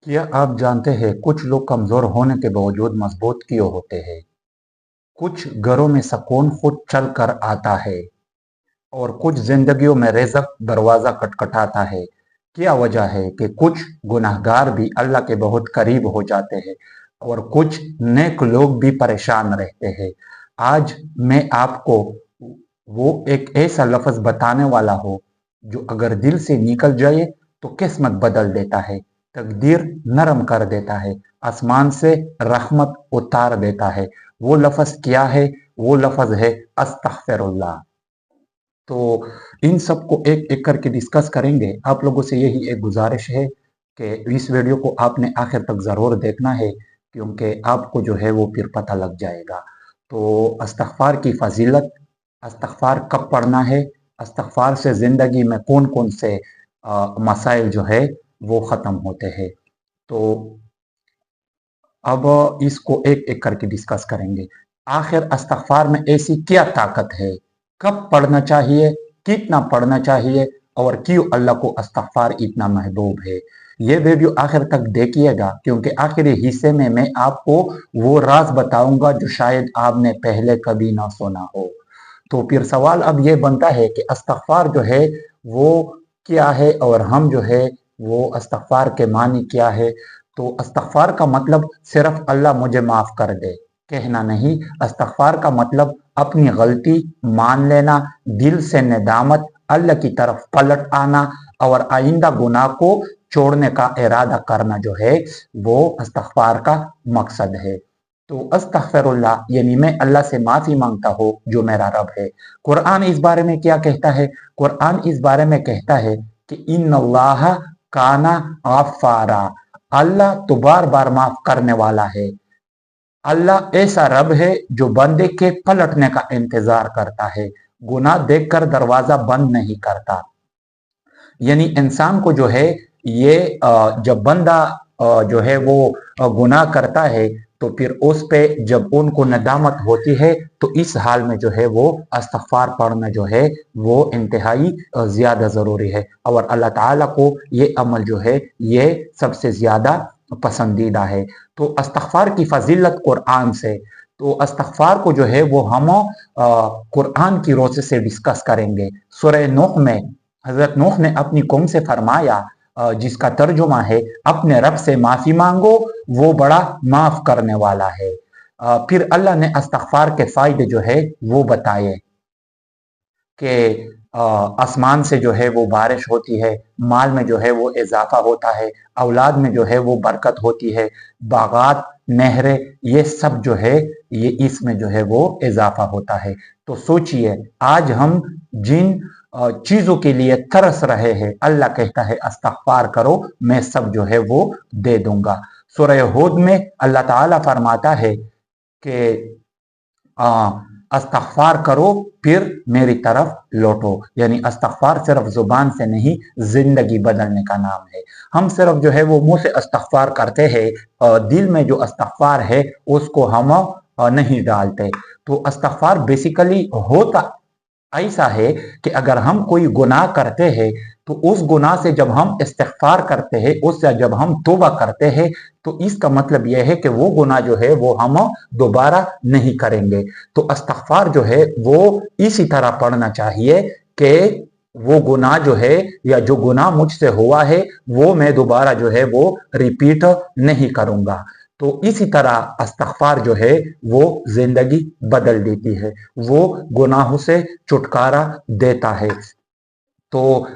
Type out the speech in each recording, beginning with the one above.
क्या आप जानते हैं कुछ लोग कमजोर होने के बावजूद मजबूत क्यों होते हैं? कुछ घरों में सुकून खुद चल कर आता है और कुछ जिंदगियों में रिज़्क दरवाजा खटखटाता है। क्या वजह है कि कुछ गुनहगार भी अल्लाह के बहुत करीब हो जाते हैं और कुछ नेक लोग भी परेशान रहते हैं। आज मैं आपको वो एक ऐसा लफ्ज बताने वाला हूँ जो अगर दिल से निकल जाए तो किस्मत बदल देता है, तकदीर नरम कर देता है, आसमान से रहमत उतार देता है। वो लफ्ज क्या है? वो लफ्ज है अस्तगफिरुल्लाह। तो इन सबको एक एक करके डिस्कस करेंगे। आप लोगों से यही एक गुजारिश है कि इस वीडियो को आपने आखिर तक ज़रूर देखना है, क्योंकि आपको जो है वो फिर पता लग जाएगा। तो इस्तग़फ़ार की फ़ज़ीलत, इस्तग़फ़ार कब पढ़ना है, इस्तग़फ़ार से ज़िंदगी में कौन कौन से मसाइल जो है वो ख़त्म होते हैं। तो अब इसको एक एक करके डिस्कस करेंगे। आखिर इस्तग़फ़ार में ऐसी क्या ताकत है? कब पढ़ना चाहिए, कितना पढ़ना चाहिए और क्यों अल्लाह को इस्तग़फ़ार इतना महबूब है? ये वीडियो आखिर तक देखिएगा, क्योंकि आखिरी हिस्से में मैं आपको वो राज बताऊंगा जो शायद आपने पहले कभी ना सुना हो। तो फिर सवाल अब ये बनता है कि इस्तग़फ़ार जो है वो क्या है और हम जो है वो इस्तग़फ़ार के मानी क्या है? तो इस्तग़फ़ार का मतलब सिर्फ अल्लाह मुझे माफ़ कर दे कहना नहीं। इस्तग़फ़ार का मतलब अपनी गलती मान लेना, दिल से नेदामत, अल्लाह की तरफ पलट आना और आइंदा गुनाह को छोड़ने का इरादा करना जो है वो इस्तग़फ़ार का मकसद है। तो अस्तगफिरुल्लाह यानी मैं अल्लाह से माफी मांगता हूँ जो मेरा रब है। कुरान इस बारे में क्या कहता है? कुरान इस बारे में कहता है कि इन्नल्लाह काना गफ्फारा, अल्लाह तो बार बार माफ करने वाला है। अल्लाह ऐसा रब है जो बंदे के पलटने का इंतजार करता है, गुनाह देखकर दरवाजा बंद नहीं करता। यानी इंसान को जो है ये जब बंदा जो है वो गुनाह करता है तो फिर उस पे जब उनको नदामत होती है तो इस हाल में जो है वो इस्तग़फ़ार पढ़ना जो है वो इंतहाई ज़्यादा ज़रूरी है और अल्लाह ताला को ये अमल जो है ये सबसे ज़्यादा पसंदीदा है। तो इस्तग़फ़ार की फ़ज़ीलत कुरान से, तो इस्तग़फ़ार को जो है वो हम कुरान की रोशनी से डिस्कस करेंगे। सूरह नूह में हजरत नूह ने अपनी कौम से फरमाया, जिसका तर्जुमा है अपने रब से माफी मांगो, वो बड़ा माफ करने वाला है। फिर अल्लाह ने इस्तग़फ़ार के फायदे जो है वो बताए कि आसमान से जो है वो बारिश होती है, माल में जो है वो इजाफा होता है, औलाद में जो है वो बरकत होती है, बागात, नहरें, ये सब जो है ये इसमें जो है वो इजाफा होता है। तो सोचिए आज हम जिन चीजों के लिए तरस रहे हैं, अल्लाह कहता है इस्तग़फ़ार करो, मैं सब जो है वो दे दूंगा। सूरह हूद में अल्लाह ताला फरमाता है कि इस्तग़फ़ार करो फिर मेरी तरफ लौटो। यानी इस्तग़फ़ार सिर्फ जुबान से नहीं, जिंदगी बदलने का नाम है। हम सिर्फ जो है वो मुंह से इस्तग़फ़ार करते हैं, दिल में जो इस्तग़फ़ार है उसको हम नहीं डालते। तो इस्तग़फ़ार बेसिकली होता ऐसा है कि अगर हम कोई गुनाह करते हैं तो उस गुनाह से जब हम इस्तिग़फ़ार करते हैं, उससे जब हम तौबा करते हैं, तो इसका मतलब यह है कि वो गुनाह जो है वो हम दोबारा नहीं करेंगे। तो इस्तिग़फ़ार जो है वो इसी तरह पढ़ना चाहिए कि वो गुनाह जो है या जो गुनाह मुझसे हुआ है वो मैं दोबारा जो है वो रिपीट नहीं करूंगा। तो इसी तरह इस्तग़फ़ार जो है वो जिंदगी बदल देती है, वो गुनाहों से छुटकारा देता है। तो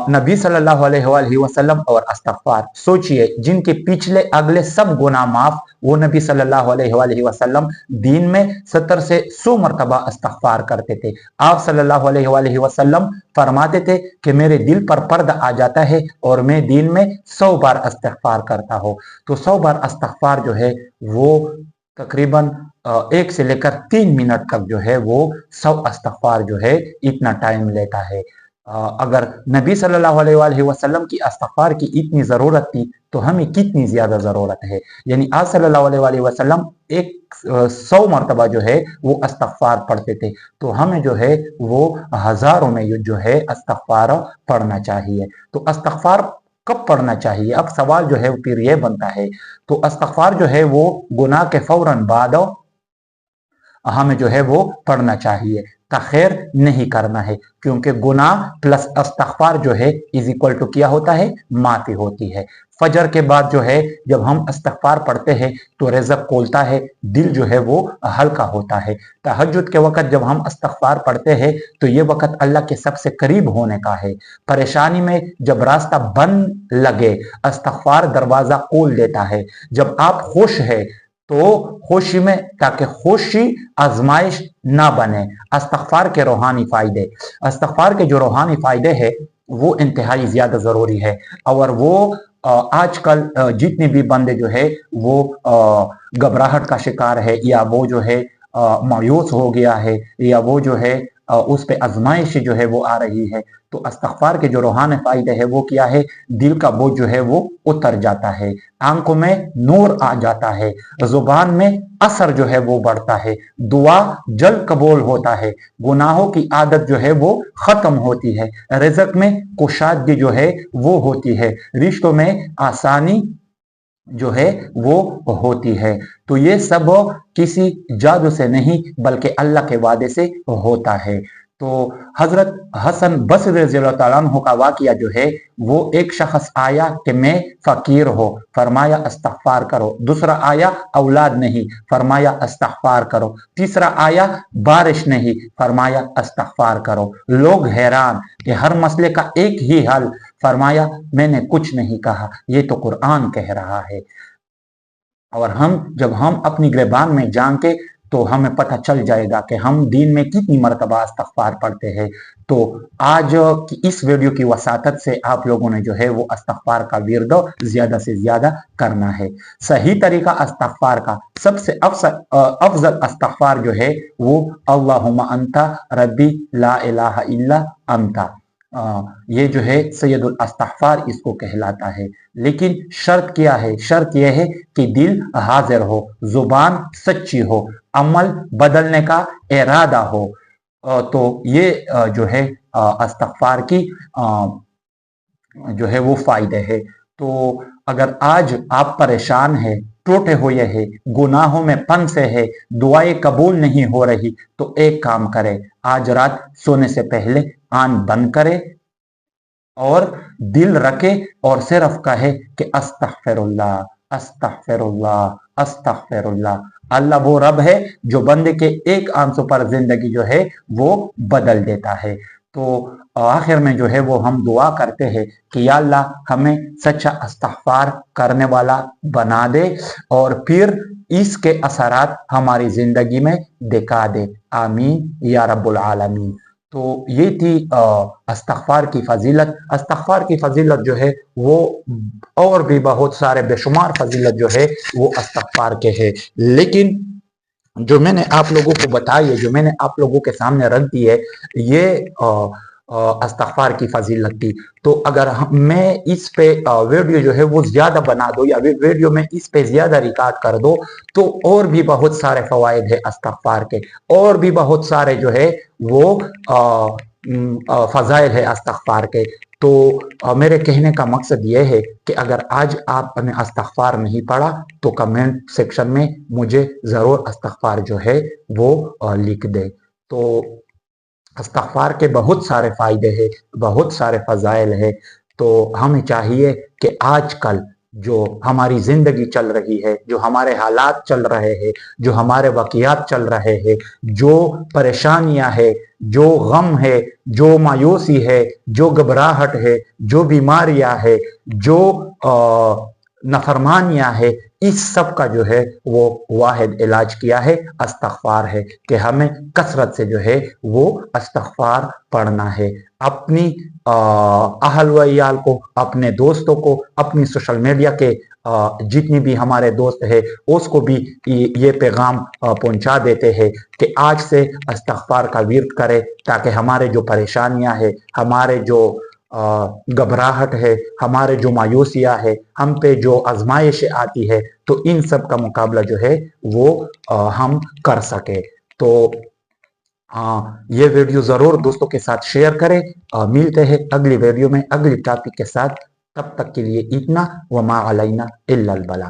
नबी सल्लल्लाहु अलैहि वसल्लम और इस्तग़फ़ार, सोचिए जिनके पिछले अगले सब गुनाह माफ, वो नबी सल्लल्लाहु अलैहि वसल्लम दिन में 70 से 100 मरतबा इस्तग़फ़ार करते थे। आप सल्लल्लाहु अलैहि वसल्लम फरमाते थे कि मेरे दिल पर पर्दा आ जाता है और मैं दिन में 100 बार इस्तग़फ़ार करता हूँ। तो 100 बार इस्तग़फ़ार जो है वो तकरीबन 1 से लेकर 3 मिनट तक जो है वो 100 इस्तग़फ़ार जो है इतना टाइम लेता है। अगर नबी सल्लल्लाहु अलैहि वसल्लम की इस्तग़फ़ार की इतनी ज़रूरत थी तो हमें कितनी ज़्यादा ज़रूरत है। यानी आप सल्लल्लाहु अलैहि वसल्लम 100 मरतबा जो है वो इस्तग़फ़ार पढ़ते थे, तो हमें जो है वो हज़ारों में जो है इस्तग़फ़ार पढ़ना चाहिए। तो इस्तग़फ़ार कब पढ़ना चाहिए। अब सवाल जो है फिर ये बनता है, तो इस्तगफार जो है वो गुनाह के फौरन बाद हमें जो है वो पढ़ना चाहिए, ताखिर नहीं करना है, क्योंकि गुनाह प्लस इस्तगफार जो है इज इक्वल टू क्या होता है, माफी होती है। फजर के बाद जो है जब हम इस्तगफार पढ़ते हैं तो रिज़्क खोलता है, दिल जो है वो हल्का होता है। तहज्जुद के वक्त जब हम इस्तगफार पढ़ते हैं तो ये वक्त अल्लाह के सबसे करीब होने का है। परेशानी में जब रास्ता बंद लगे, इस्तगफार दरवाजा खोल देता है। जब आप खुश है तो खुशी में, ताकि खुशी आजमाइश ना बने, इस्तगफार के रूहानी फायदे, इस्तगफार के जो रूहानी फायदे हैं वो इंतहाई ज्यादा जरूरी है। और वो आजकल जितने भी बंदे जो है वो घबराहट का शिकार है, या वो जो है मायूस हो गया है, या वो जो है उस पे आजमाइश जो है वो आ रही है, तो इस्तगफार के जो रूहानी फायदे है वो क्या है, दिल का बोझ जो है वो उतर जाता है, आंखों में नूर आ जाता है, जुबान में असर जो है वो बढ़ता है, दुआ जल्द कबूल होता है, गुनाहों की आदत जो है वो खत्म होती है, रिज़्क में कुशादगी जो है वो होती है, रिश्तों में आसानी जो है वो होती है। तो ये सब किसी जादू से नहीं बल्कि अल्लाह के वादे से होता है। तो हजरत हसन बसरी रज़ियल्लाहु ताला अन्हु का वाकया जो है, वो एक शख्स आया कि मैं फकीर हो, फरमाया इस्तगफार करो। दूसरा आया औलाद नहीं, फरमाया इस्तगफार करो। तीसरा आया बारिश नहीं, फरमाया इस्तगफार करो। लोग हैरान कि हर मसले का एक ही हल, फरमाया मैंने कुछ नहीं कहा, ये तो कुरान कह रहा है। और जब हम अपनी गिरबान में जाएंगे तो हमें पता चल जाएगा कि हम दिन में कितनी मरतबा इस्तगफार पढ़ते हैं। तो आज की इस वीडियो की वसातत से आप लोगों ने जो है वो इस्तगफार का विर्द ज्यादा से ज्यादा करना है। सही तरीका इस्तगफार का, सबसे अफजल इस्तगफार जो है वो अल्लाहुम्मा अंता रब्बी ला इलाहा इल्ला अंता, ये जो है सैयदुल इस्तगफार इसको कहलाता है। लेकिन शर्त क्या है, शर्त यह है कि दिल हाजिर हो, जुबान सच्ची हो, अमल बदलने का इरादा हो। तो ये जो है इस्तगफार की जो है वो फायदे है। तो अगर आज आप परेशान है, टूटे हुए है, गुनाहों में फंसे है, दुआएं कबूल नहीं हो रही, तो एक काम करे, आज रात सोने से पहले आंख बंद करे और दिल रखे और सिर्फ कहे कि अस्तगफिरुल्लाह, अस्तगफिरुल्लाह, अस्तगफिरुल्लाह। अल्लाह वो रब है जो बंदे के एक आंसू पर जिंदगी जो है वो बदल देता है। तो आखिर में जो है वो हम दुआ करते हैं कि या अल्लाह हमें सच्चा इस्तगफार करने वाला बना दे और फिर इसके असरात हमारी जिंदगी में दिखा दे। आमीन या रब्बुल आलमीन। तो ये थी इस्तगफार की फजीलत। इस्तगफार की फजीलत जो है वो और भी बहुत सारे बेशुमार फजीलत जो है वो इस्तगफार के है, लेकिन जो मैंने आप लोगों को बताई है, जो मैंने आप लोगों के सामने रख दी है, ये इस्तगफार की फजीलत थी। तो अगर मैं इस पे वीडियो जो है वो ज्यादा बना दो, या वीडियो में इस पे ज्यादा रिकॉर्ड कर दो, तो और भी बहुत सारे फवायद है इस्तगफार के, और भी बहुत सारे जो है वो फजाइल है इस्तगफार के। तो मेरे कहने का मकसद ये है कि अगर आज आपने इस्तगफार नहीं पढ़ा तो कमेंट सेक्शन में मुझे जरूर इस्तगफार जो है वो लिख दे। तो इस्तगफार के बहुत सारे फायदे हैं, बहुत सारे फजाइल है। तो हमें चाहिए कि आजकल जो हमारी जिंदगी चल रही है, जो हमारे हालात चल रहे हैं, जो हमारे वाक़ियात चल रहे हैं, जो परेशानियां है, जो गम है, जो मायूसी है, जो घबराहट है, जो बीमारियां है, जो नफरमानियां है, इस सब का जो है वो वाहिद इलाज किया है इस्तगफार है, कि हमें कसरत से जो है वो इस्तगफार पढ़ना है। अपनी अहल व इयाल को, अपने दोस्तों को, अपनी सोशल मीडिया के जितनी भी हमारे दोस्त है उसको भी ये पैगाम पहुंचा देते हैं कि आज से इस्तगफार का विर्द करें, ताकि हमारे जो परेशानियां है, हमारे जो घबराहट है, हमारे जो मायूसियां है, हम पे जो आजमाइश आती है, तो इन सब का मुकाबला जो है वो हम कर सके। तो ये वीडियो जरूर दोस्तों के साथ शेयर करें। मिलते हैं अगली वीडियो में अगली टॉपिक के साथ। तब तक के लिए इतना, वमा अलैना इल्लल बला।